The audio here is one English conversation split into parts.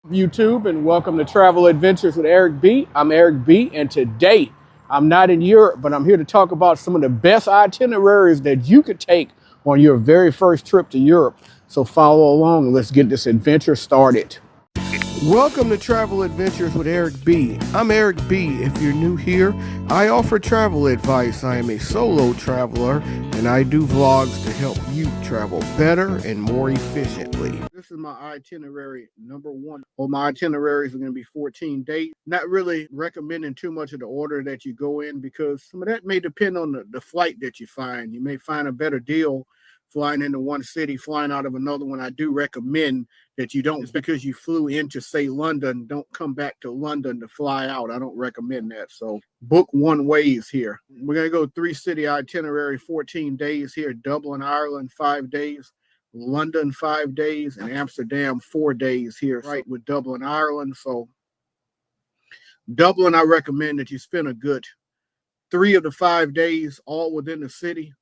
YouTube, and welcome to Travel Adventures with Eric B. I'm Eric B, and today I'm not in Europe, but I'm here to talk about some of the best itineraries that you could take on your very first trip to Europe. So follow along and let's get this adventure started. Welcome to Travel Adventures with Eric B. I'm Eric B. If you're new here, I offer travel advice. I am a solo traveler and I do vlogs to help you travel better and more efficiently. This is my itinerary number one. Well, my itineraries are going to be 14 days. Not really recommending too much of the order that you go in because some of that may depend on the flight that you find. You may find a better deal flying into one city, flying out of another one. I do recommend that you don't, just because you flew into, say, London, don't come back to London to fly out. I don't recommend that. So book one ways here. We're going to go 3-city itinerary, 14 days here. Dublin, Ireland, 5 days. London, 5 days. And Amsterdam, 4 days here, right, with Dublin, Ireland. So Dublin, I recommend that you spend a good 3 of the 5 days all within the city.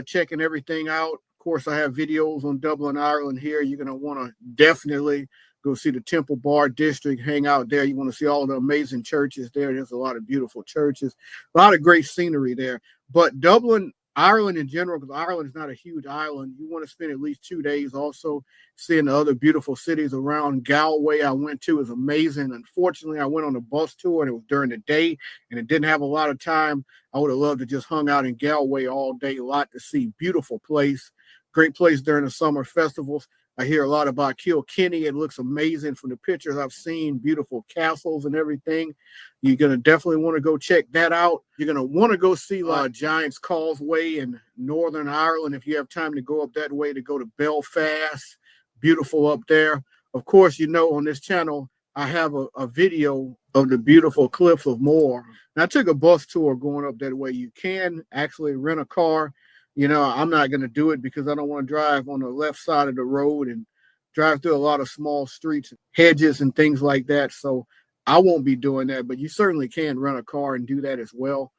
Checking everything out. Of course, I have videos on Dublin, Ireland here. You're going to want to definitely go see the Temple Bar District, hang out there. You want to see all the amazing churches there. There's a lot of beautiful churches, a lot of great scenery there. But Dublin, Ireland in general, because Ireland is not a huge island, you want to spend at least 2 days also seeing the other beautiful cities around. Galway I went to is amazing. Unfortunately, I went on a bus tour and it was during the day and it didn't have a lot of time. I would have loved to just hung out in Galway all day. A lot to see. Beautiful place. Great place during the summer festivals. I hear a lot about Kilkenny. It looks amazing from the pictures I've seen. Beautiful castles and everything. You're going to definitely want to go check that out. You're going to want to go see Giant's Causeway in Northern Ireland if you have time to go up that way, to go to Belfast. Beautiful up there. Of course, you know, on this channel, I have a video of the beautiful Cliffs of Moher. And I took a bus tour going up that way. You can actually rent a car. You know, I'm not going to do it because I don't want to drive on the left side of the road and drive through a lot of small streets, hedges and things like that. So I won't be doing that, but you certainly can rent a car and do that as well.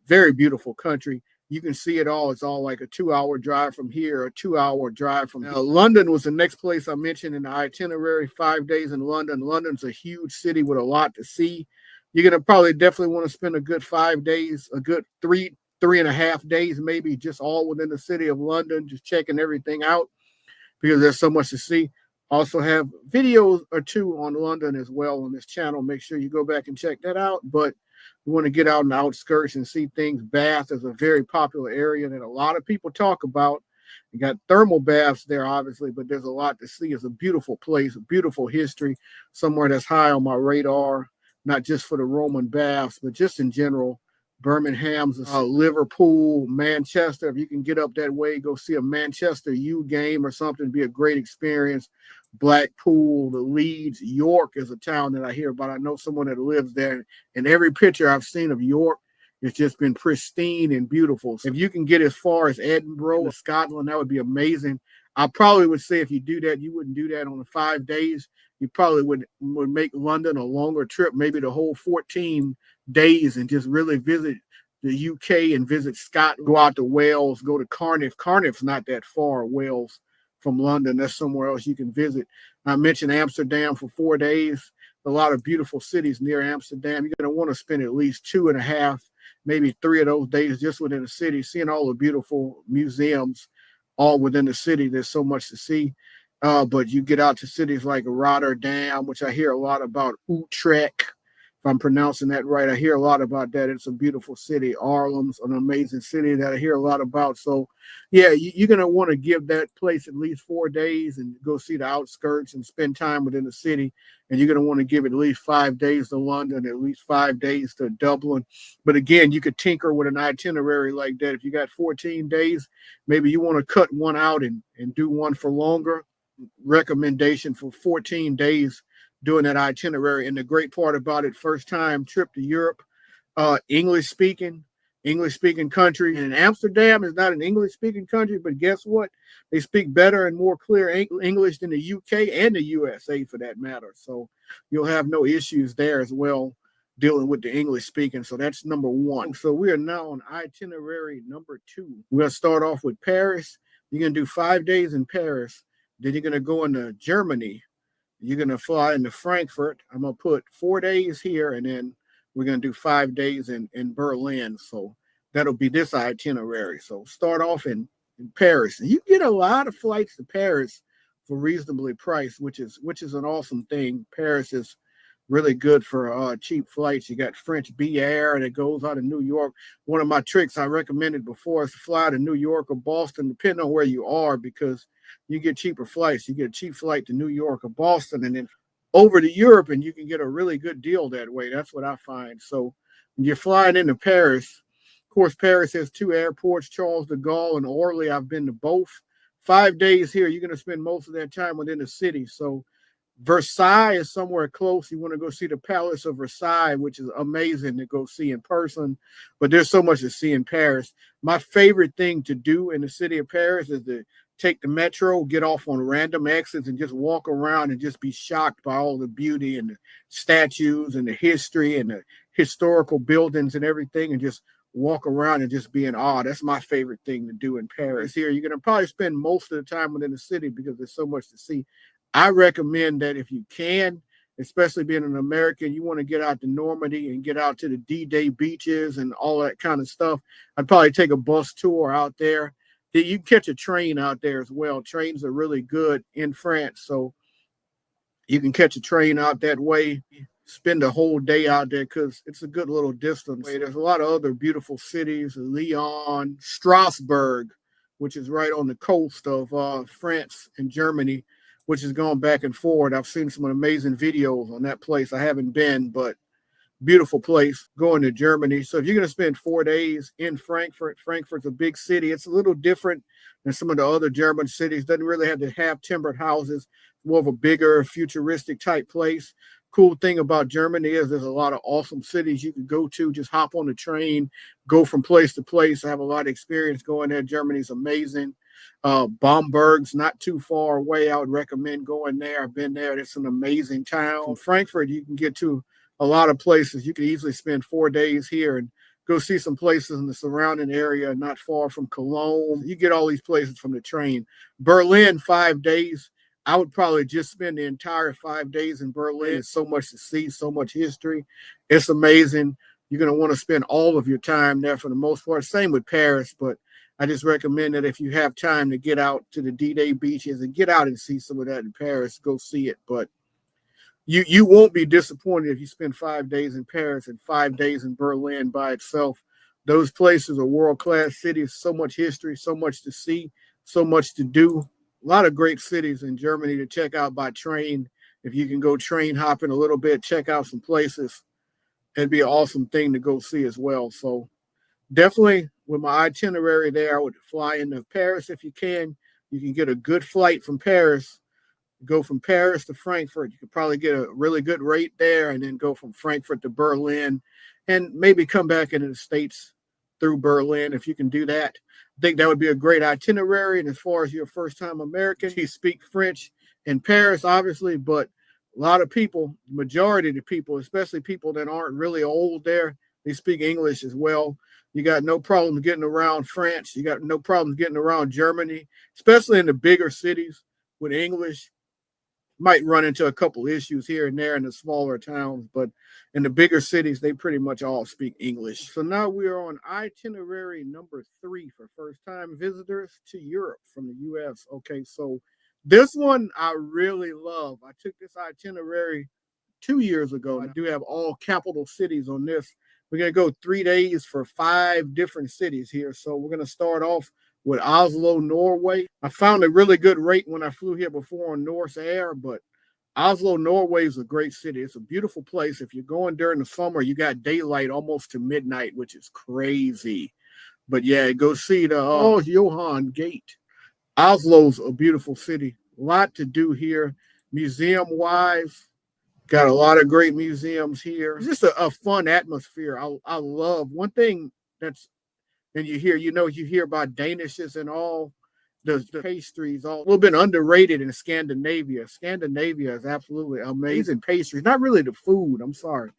Very beautiful country. You can see it all. It's all like a 2-hour drive from here, a 2-hour drive from now. London was the next place I mentioned in the itinerary. 5 days in London. London's a huge city with a lot to see. You're going to probably definitely want to spend a good 5 days, a good 3.5 days, maybe, just all within the city of London, just checking everything out because there's so much to see. Also have videos or two on London as well on this channel. Make sure you go back and check that out. But you want to get out in the outskirts and see things. Bath is a very popular area that a lot of people talk about. You got thermal baths there, obviously, but there's a lot to see. It's a beautiful place, a beautiful history, somewhere that's high on my radar, not just for the Roman baths, but just in general. Birmingham's, Liverpool, Manchester. If you can get up that way, go see a Manchester U game or something, be a great experience. Blackpool, the Leeds, York is a town that I hear about. I know someone that lives there, and every picture I've seen of York, it's just been pristine and beautiful. So if you can get as far as Edinburgh, Scotland, that would be amazing. I probably would say if you do that, you wouldn't do that on the 5 days. You probably would make London a longer trip, maybe the whole 14 days, and just really visit the UK and visit Scotland, go out to Wales, go to Cardiff. Cardiff's not that far, Wales, from London. That's somewhere else you can visit. I mentioned Amsterdam for 4 days. A lot of beautiful cities near Amsterdam. You're going to want to spend at least 2.5, maybe 3 of those days just within the city, seeing all the beautiful museums all within the city. There's so much to see. But you get out to cities like Rotterdam, which I hear a lot about. Utrecht, if I'm pronouncing that right. I hear a lot about that. It's a beautiful city. Haarlem's an amazing city that I hear a lot about. So, yeah, you're going to want to give that place at least 4 days and go see the outskirts and spend time within the city. And you're going to want to give at least 5 days to London, at least 5 days to Dublin. But again, you could tinker with an itinerary like that. If you got 14 days, maybe you want to cut one out and do one for longer. Recommendation for 14 days doing that itinerary. And the great part about it, first time trip to Europe, English speaking country. And Amsterdam is not an English speaking country, but guess what? They speak better and more clear English than the UK and the USA for that matter. So you'll have no issues there as well dealing with the English speaking. So that's number one. So we are now on itinerary number 2. We're going to start off with Paris. You're going to do 5 days in Paris. Then you're going to go into Germany. You're going to fly into Frankfurt. I'm going to put 4 days here, and then we're going to do 5 days in Berlin. So that'll be this itinerary. So start off in Paris. And you get a lot of flights to Paris for reasonably priced, which is an awesome thing. Paris is really good for cheap flights. You got French Bee Air that goes out of New York. One of my tricks I recommended before is to fly to New York or Boston, depending on where you are, because you get cheaper flights. You get a cheap flight to New York or Boston, and then over to Europe, and you can get a really good deal that way. That's what I find. So when you're flying into Paris, of course, Paris has two airports, Charles de Gaulle and Orly. I've been to both. 5 days here, you're going to spend most of that time within the city. So Versailles is somewhere close. You want to go see the Palace of Versailles, which is amazing to go see in person. But there's so much to see in Paris. My favorite thing to do in the city of Paris is to take the metro, get off on random exits, and just walk around and just be shocked by all the beauty and the statues and the history and the historical buildings and everything, and just walk around and just be in awe. That's my favorite thing to do in Paris. Here, you're going to probably spend most of the time within the city because there's so much to see. I recommend that if you can, especially being an American, you want to get out to Normandy and get out to the D-Day beaches and all that kind of stuff. I'd probably take a bus tour out there. You can catch a train out there as well. Trains are really good in France, so you can catch a train out that way, spend a whole day out there because it's a good little distance. There's a lot of other beautiful cities, Lyon, Strasbourg, which is right on the coast of France and Germany, which is going back and forth. I've seen some amazing videos on that place. I haven't been, but beautiful place going to Germany. So if you're going to spend 4 days in Frankfurt, Frankfurt's a big city. It's a little different than some of the other German cities. Doesn't really have to have timbered houses. More of a bigger, futuristic type place. Cool thing about Germany is there's a lot of awesome cities you can go to. Just hop on the train, go from place to place. I have a lot of experience going there. Germany's amazing. Bamberg's not too far away. I would recommend going there. I've been there. It's an amazing town. From Frankfurt, you can get to a lot of places. You can easily spend 4 days here and go see some places in the surrounding area, not far from Cologne. You get all these places from the train. Berlin, 5 days. I would probably just spend the entire 5 days in Berlin. It's so much to see, so much history. It's amazing. You're going to want to spend all of your time there for the most part. Same with Paris, but I just recommend that if you have time to get out to the D-Day beaches and get out and see some of that in Paris, go see it. But you won't be disappointed if you spend 5 days in Paris and 5 days in Berlin by itself. Those places are world-class cities, so much history, so much to see, so much to do. A lot of great cities in Germany to check out by train. If you can go train hopping a little bit, check out some places, it'd be an awesome thing to go see as well. So definitely with my itinerary there, I would fly into Paris if you can. You can get a good flight from Paris. Go from Paris to Frankfurt. You could probably get a really good rate there, and then go from Frankfurt to Berlin and maybe come back into the States through Berlin if you can do that. I think that would be a great itinerary. And as far as you're a first-time American, you speak French in Paris, obviously, but a lot of people, majority of the people, especially people that aren't really old there, they speak English as well. You got no problem getting around France. You got no problem getting around Germany, especially in the bigger cities with English. Might run into a couple issues here and there in the smaller towns, but in the bigger cities, they pretty much all speak English. So now we are on itinerary number 3 for first-time visitors to Europe from the U.S. Okay, so this one I really love. I took this itinerary 2 years ago. I do have all capital cities on this. We're going to go 3 days for 5 different cities here. So we're going to start off with Oslo, Norway. I found a really good rate when I flew here before on Norse Air, but Oslo, Norway is a great city. It's a beautiful place. If you're going during the summer, you got daylight almost to midnight, which is crazy. But yeah, go see the Johan Gate. Oslo's a beautiful city. A lot to do here, museum-wise. Got a lot of great museums here. It's just a fun atmosphere. I love one thing that's, and you hear about Danishes and all the pastries, all a little bit underrated in Scandinavia. Scandinavia is absolutely amazing pastries. Not really the food. I'm sorry.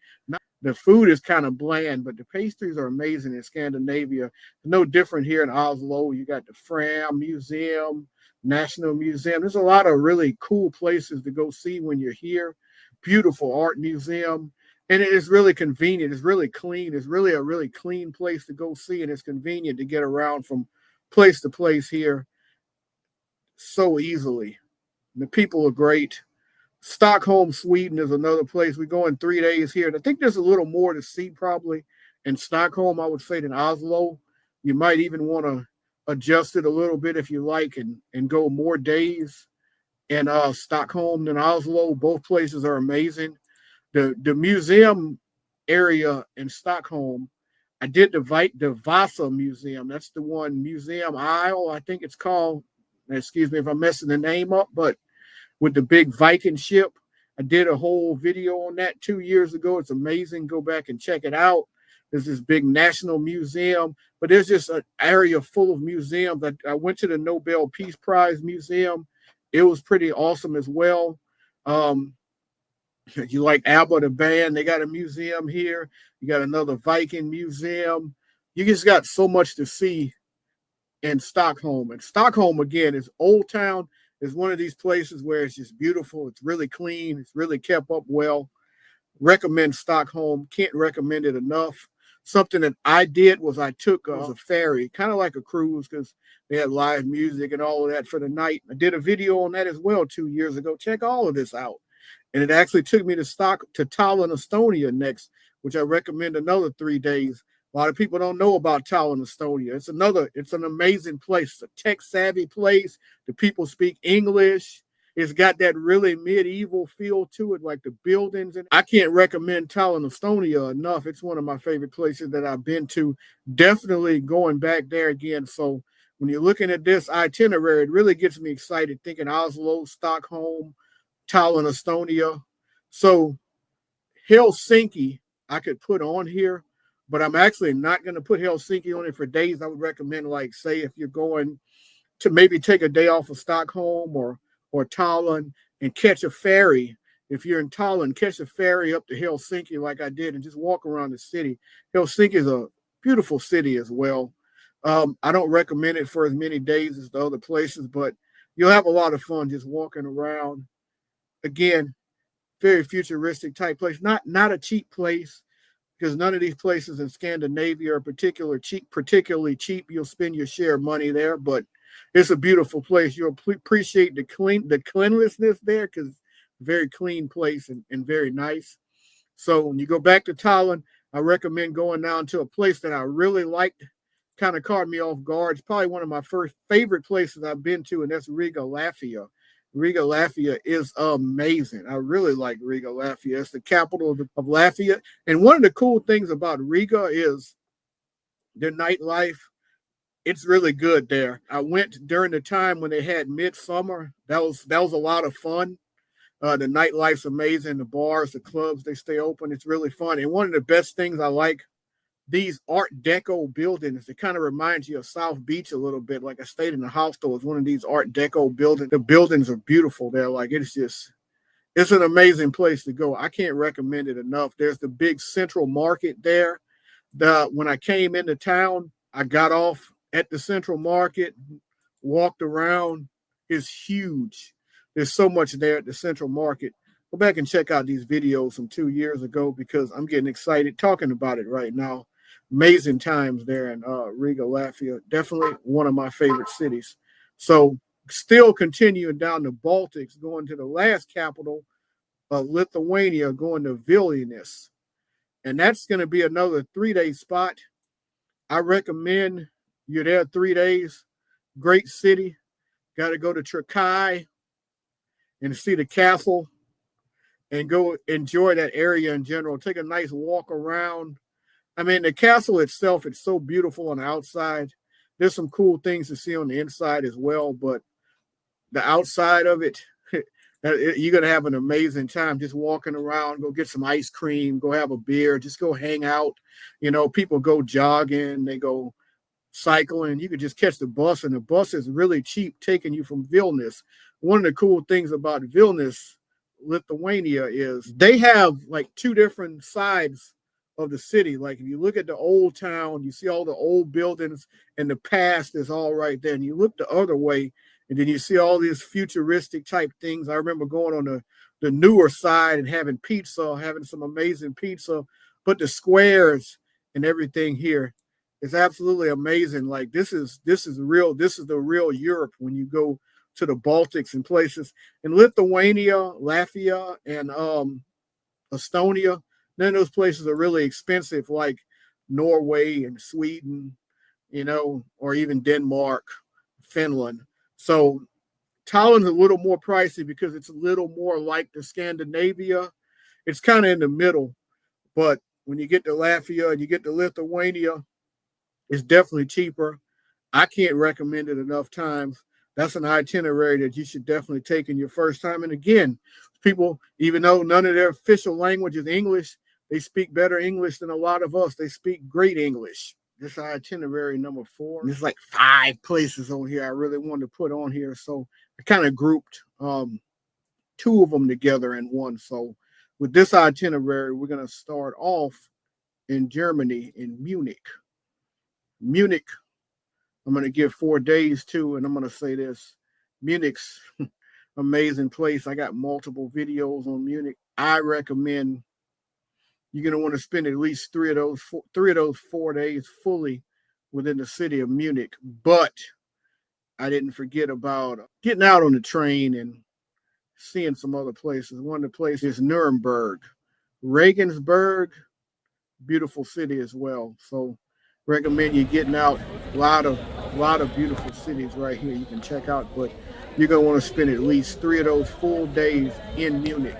The food is kind of bland, but the pastries are amazing in Scandinavia. No different here in Oslo. You got the Fram Museum, National Museum. There's a lot of really cool places to go see when you're here. Beautiful art museum. And it is really convenient. It's really clean. It's really a really clean place to go see, and it's convenient to get around from place to place here so easily. And the people are great. Stockholm, Sweden is another place. We go in 3 days here. And I think there's a little more to see probably in Stockholm, I would say, than Oslo. You might even want to adjust it a little bit if you like and go more days in Stockholm than Oslo. Both places are amazing. The museum area in Stockholm, I did the Vasa Museum. That's the one, Museum Isle, I think it's called. Excuse me if I'm messing the name up, but with the big Viking ship. I did a whole video on that 2 years ago. It's amazing. Go back and check it out. There's this big national museum, but there's just an area full of museums. I went to the Nobel Peace Prize Museum. It was pretty awesome as well. You like ABBA, the band, they got a museum here. You got another Viking museum. You just got so much to see in Stockholm. And Stockholm, again, is Old Town. Is one of these places where it's just beautiful. It's really clean. It's really kept up well. Recommend Stockholm. Can't recommend it enough. Something that I did was I took a ferry, kind of like a cruise, because they had live music and all of that for the night. I did a video on that as well 2 years ago. Check all of this out. And it actually took me to Tallinn, Estonia next, which I recommend another 3 days. A lot of people don't know about Tallinn, Estonia. It's an amazing place. It's a tech-savvy place. The people speak English. It's got that really medieval feel to it, like the buildings. And I can't recommend Tallinn, Estonia enough. It's one of my favorite places that I've been to. Definitely going back there again. So when you're looking at this itinerary, it really gets me excited thinking Oslo, Stockholm, Tallinn, Estonia. So Helsinki, I could put on here, but I'm actually not going to put Helsinki on it for days. I would recommend, like, say, if you're going to maybe take a day off of Stockholm or Tallinn and catch a ferry. If you're in Tallinn, catch a ferry up to Helsinki like I did and just walk around the city. Helsinki is a beautiful city as well. I don't recommend it for as many days as the other places, but you'll have a lot of fun just walking around. Again, very futuristic type place. Not a cheap place, because none of these places in Scandinavia are particularly cheap. You'll spend your share of money there, but it's a beautiful place. You'll appreciate the cleanliness there, because very clean place and very nice. So when you go back to Tallinn, I recommend going down to a place that I really liked, kind of caught me off guard. It's probably one of my first favorite places I've been to, and that's Riga, Latvia. Riga, Latvia is amazing. I really like Riga, Latvia. It's the capital of Latvia. And one of the cool things about Riga is their nightlife. It's really good there. I went during the time when they had midsummer. That was a lot of fun. The nightlife's amazing. The bars, the clubs, they stay open. It's really fun. And one of the best things I like, these Art Deco buildings, it kind of reminds you of South Beach a little bit. Like I stayed in a hostel with one of these Art Deco buildings. The buildings are beautiful there. Like it's an amazing place to go. I can't recommend it enough. There's the big central market there. When I came into town, I got off at the central market, walked around. It's huge. There's so much there at the central market. Go back and check out these videos from 2 years ago, because I'm getting excited talking about it right now. Amazing times there in Riga, Latvia. Definitely one of my favorite cities. So still continuing down the Baltics, going to the last capital of Lithuania, going to Vilnius. And that's going to be another 3-day spot. I recommend you're there 3 days. Great city. Got to go to Trakai and see the castle and go enjoy that area in general. Take a nice walk around. I mean, the castle itself, it's so beautiful on the outside. There's some cool things to see on the inside as well, but the outside of it, you're going to have an amazing time just walking around. Go get some ice cream, go have a beer, just go hang out. You know, people go jogging, they go cycling. You could just catch the bus, and the bus is really cheap taking you from Vilnius. One of the cool things about Vilnius, Lithuania, is they have like two different sides of the city. Like if you look at the old town, you see all the old buildings, and the past is all right there. And you look the other way And then you see all these futuristic type things. I remember going on the newer side and having pizza, having some amazing pizza, but the squares and everything here is absolutely amazing. Like this is real. This is the real Europe when you go to the Baltics and places. In Lithuania, Latvia, and Estonia, none of those places are really expensive like Norway and Sweden, or even Denmark, Finland. So Thailand's a little more pricey because it's a little more like the Scandinavia. It's kind of in the middle, but when you get to Latvia and you get to Lithuania, it's definitely cheaper. I can't recommend it enough times. That's an itinerary that you should definitely take in your first time. And again, people, even though none of their official language is English, they speak better English than a lot of us. They speak great English. This itinerary number 4. There's like 5 places on here I really wanted to put on here. So I kind of grouped 2 of them together in one. So with this itinerary, we're going to start off in Germany, in Munich. Munich, I'm going to give 4 days to, and I'm going to say this. Munich's amazing place. I got multiple videos on Munich. I recommend you're going to want to spend at least 3 of those 4 days fully within the city of Munich. But I didn't forget about getting out on the train and seeing some other places. One of the places is Nuremberg. Regensburg, beautiful city as well. So recommend you getting out. A lot of beautiful cities right here you can check out, but you're going to want to spend at least 3 of those full days in Munich,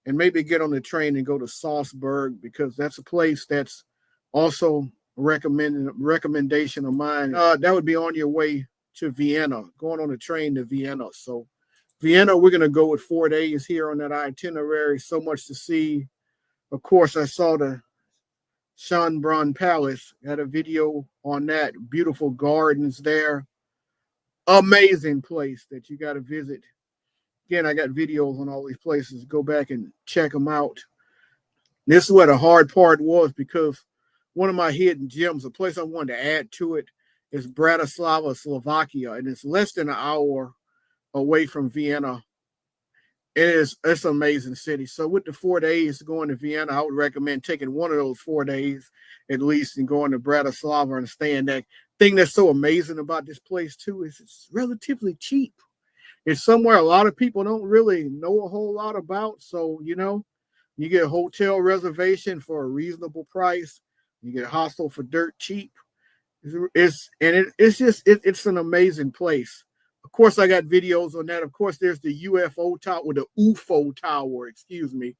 and maybe get on the train and go to Salzburg, because that's a place that's also recommendation of mine. That would be on your way to Vienna, going on the train to Vienna. So Vienna, we're going to go with 4 days here on that itinerary. So much to see. Of course, I saw the Schönbrunn Palace. Had a video on that. Beautiful gardens there. Amazing place that you got to visit. Again, I got videos on all these places. Go back and check them out. This is where the hard part was, because one of my hidden gems, a place I wanted to add to it, is Bratislava, Slovakia. And it's less than an hour away from Vienna. It's an amazing city. So with the 4 days going to Vienna, I would recommend taking one of those 4 days at least and going to Bratislava and staying there. Thing that's so amazing about this place too is it's relatively cheap. It's somewhere a lot of people don't really know a whole lot about. So, you get a hotel reservation for a reasonable price. You get a hostel for dirt cheap. It's an amazing place. Of course, I got videos on that. Of course, there's the UFO tower, or the UFO tower, excuse me,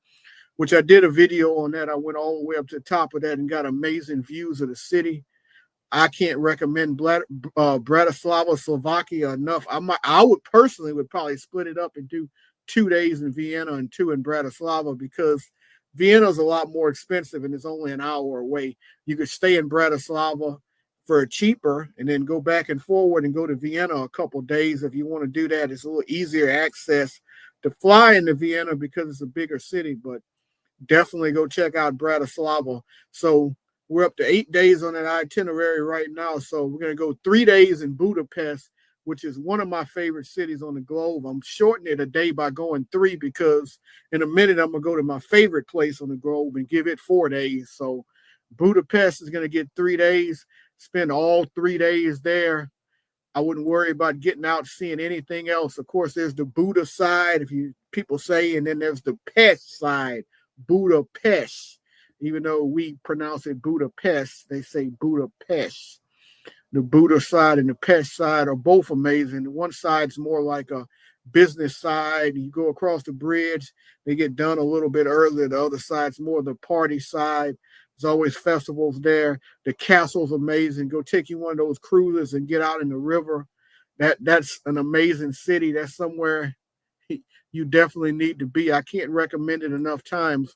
which I did a video on that. I went all the way up to the top of that and got amazing views of the city. I can't recommend Bratislava, Slovakia enough. I would personally probably split it up and do 2 days in Vienna and 2 in Bratislava, because Vienna is a lot more expensive and it's only an hour away. You could stay in Bratislava for cheaper and then go back and forward and go to Vienna a couple days if you want to do that. It's a little easier access to fly into Vienna because it's a bigger city, but definitely go check out Bratislava. So we're up to 8 days on that itinerary right now. So we're going to go 3 days in Budapest, which is one of my favorite cities on the globe. I'm shortening it a day by going 3, because in a minute I'm going to go to my favorite place on the globe and give it 4 days. So Budapest is going to get 3 days, spend all 3 days there. I wouldn't worry about getting out, seeing anything else. Of course, there's the Buda side, people say, and then there's the Pest side, Budapest. Even though we pronounce it Budapest, they say Budapest. The Buda side and the Pest side are both amazing. One side's more like a business side. You go across the bridge, they get done a little bit earlier. The other side's more the party side. There's always festivals there. The castle's amazing. Go take you one of those cruises and get out in the river. That's an amazing city. That's somewhere you definitely need to be. I can't recommend it enough times.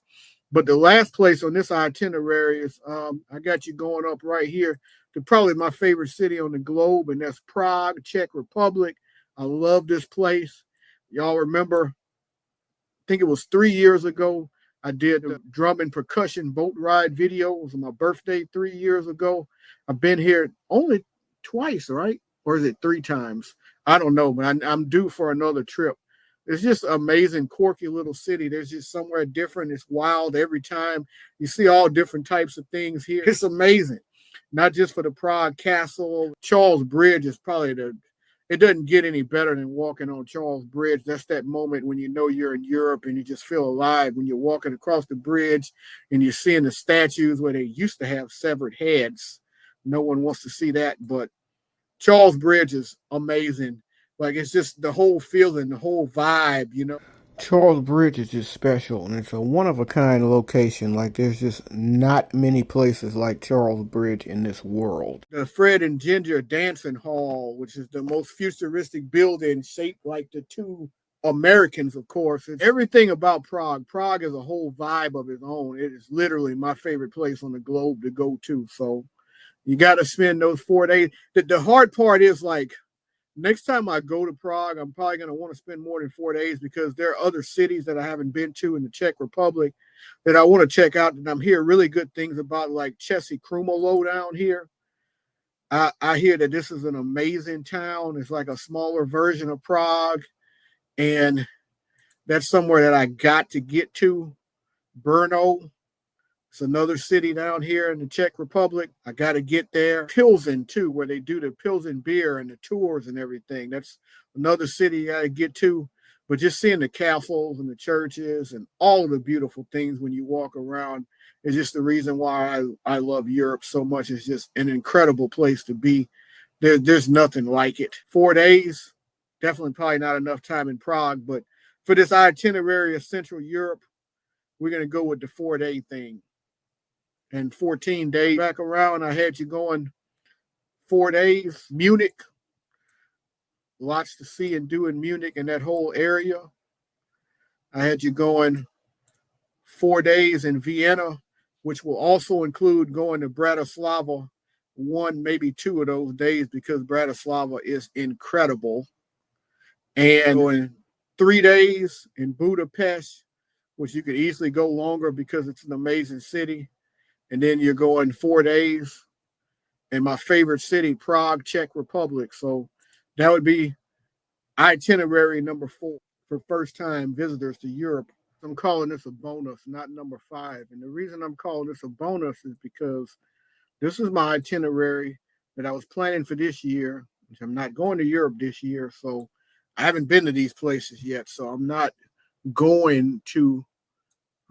But the last place on this itinerary is, I got you going up right here to probably my favorite city on the globe, and that's Prague, Czech Republic. I love this place. Y'all remember, I think it was 3 years ago, I did a drum and percussion boat ride video. It was my birthday 3 years ago. I've been here only twice, right? Or is it 3 times? I don't know, but I'm due for another trip. It's just amazing, quirky little city. There's just somewhere different. It's wild every time. You see all different types of things here. It's amazing. Not just for the Prague Castle. Charles Bridge is probably it doesn't get any better than walking on Charles Bridge. That's that moment when you know you're in Europe and you just feel alive when you're walking across the bridge and you're seeing the statues where they used to have severed heads. No one wants to see that, but Charles Bridge is amazing. Like it's just the whole feeling, the whole vibe. Charles Bridge is just special, and it's a one of a kind location. Like there's just not many places like Charles Bridge in this world. The Fred and Ginger Dancing Hall, which is the most futuristic building shaped like the two Americans, of course. It's everything about Prague. Prague is a whole vibe of its own. It is literally my favorite place on the globe to go to. So you got to spend those 4 days. The hard part is like next time I go to Prague, I'm probably going to want to spend more than 4 days because there are other cities that I haven't been to in the Czech Republic that I want to check out. And I'm hearing really good things about like Chesy Krumolo down here. I hear that this is an amazing town. It's like a smaller version of Prague. And that's somewhere that I got to get to. Brno. It's another city down here in the Czech Republic. I got to get there. Pilsen, too, where they do the Pilsen beer and the tours and everything. That's another city you got to get to. But just seeing the castles and the churches and all of the beautiful things when you walk around is just the reason why I love Europe so much. It's just an incredible place to be. There's nothing like it. 4 days, definitely probably not enough time in Prague. But for this itinerary of Central Europe, we're going to go with the 4-day thing. And 14 days back around, I had you going 4 days. Munich, lots to see and do in Munich and that whole area. I had you going 4 days in Vienna, which will also include going to Bratislava 1, maybe 2 of those days because Bratislava is incredible. And going 3 days in Budapest, which you could easily go longer because it's an amazing city. And then you're going 4 days in my favorite city, Prague, Czech Republic. So that would be itinerary number 4 for first-time visitors to Europe. I'm calling this a bonus, not number 5. And the reason I'm calling this a bonus is because this is my itinerary that I was planning for this year, which I'm not going to Europe this year. So I haven't been to these places yet. So I'm not going to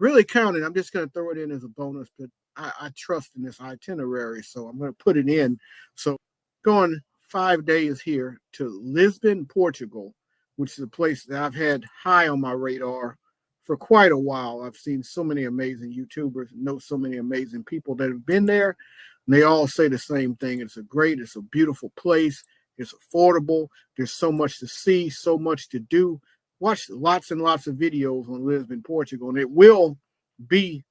really count it. I'm just going to throw it in as a bonus, but I trust in this itinerary, so I'm going to put it in. So going 5 days here to Lisbon, Portugal, which is a place that I've had high on my radar for quite a while. I've seen so many amazing YouTubers, know so many amazing people that have been there, and they all say the same thing. It's a beautiful place. It's affordable. There's so much to see, so much to do. Watch lots and lots of videos on Lisbon, Portugal, and it will be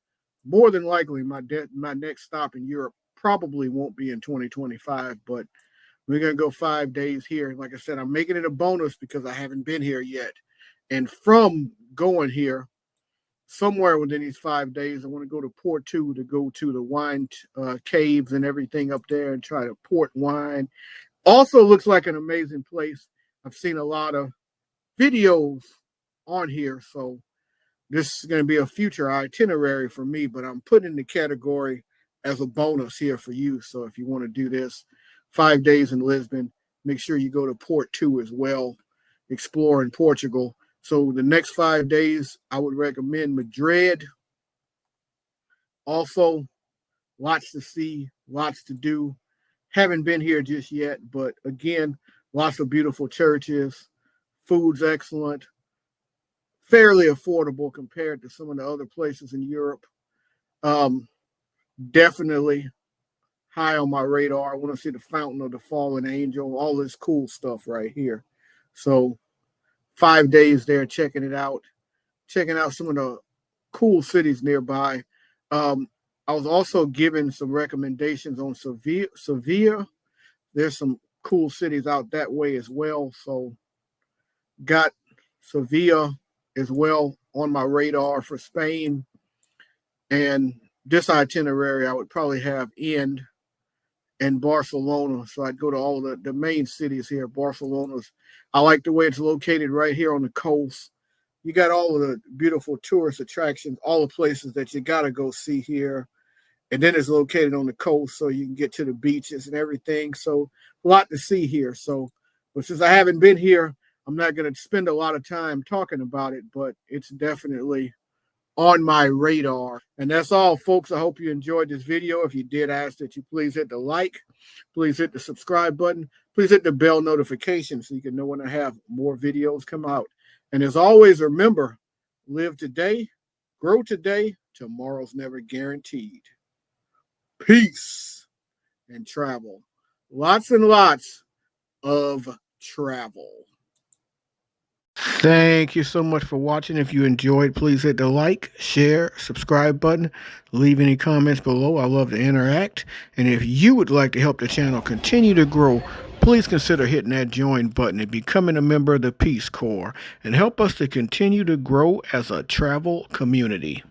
more than likely my next stop in Europe. Probably won't be in 2025, but we're going to go 5 days here. Like I said, I'm making it a bonus because I haven't been here yet. And from going here, somewhere within these 5 days, I want to go to Porto to go to the wine caves and everything up there and try to port wine. Also looks like an amazing place. I've seen a lot of videos on here, so this is going to be a future itinerary for me, but I'm putting in the category as a bonus here for you. So if you want to do this, 5 days in Lisbon, make sure you go to Porto as well, explore in Portugal. So the next 5 days, I would recommend Madrid. Also, lots to see, lots to do. Haven't been here just yet, but again, lots of beautiful churches. Food's excellent. Fairly affordable compared to some of the other places in Europe. Definitely high on my radar. I want to see the Fountain of the Fallen Angel, all this cool stuff right here. So 5 days there checking it out, checking out some of the cool cities nearby. I was also given some recommendations on Sevilla. There's some cool cities out that way as well. So got Sevilla as well on my radar for Spain. And this itinerary I would probably have end and Barcelona. So I'd go to all of the main cities here. Barcelona's, I like the way it's located right here on the coast. You got all of the beautiful tourist attractions, all the places that you got to go see here. And then it's located on the coast, so you can get to the beaches and everything. So a lot to see here. So, but since I haven't been here, I'm not going to spend a lot of time talking about it, but it's definitely on my radar. And that's all, folks. I hope you enjoyed this video. If you did, I ask that you please hit the like, please hit the subscribe button, please hit the bell notification so you can know when I have more videos come out. And as always, remember, live today, grow today, tomorrow's never guaranteed. Peace and travel. Lots and lots of travel. Thank you so much for watching. If you enjoyed, please hit the like, share, subscribe button. Leave any comments below. I love to interact. And if you would like to help the channel continue to grow, please consider hitting that join button and becoming a member of the Peace Corps and help us to continue to grow as a travel community.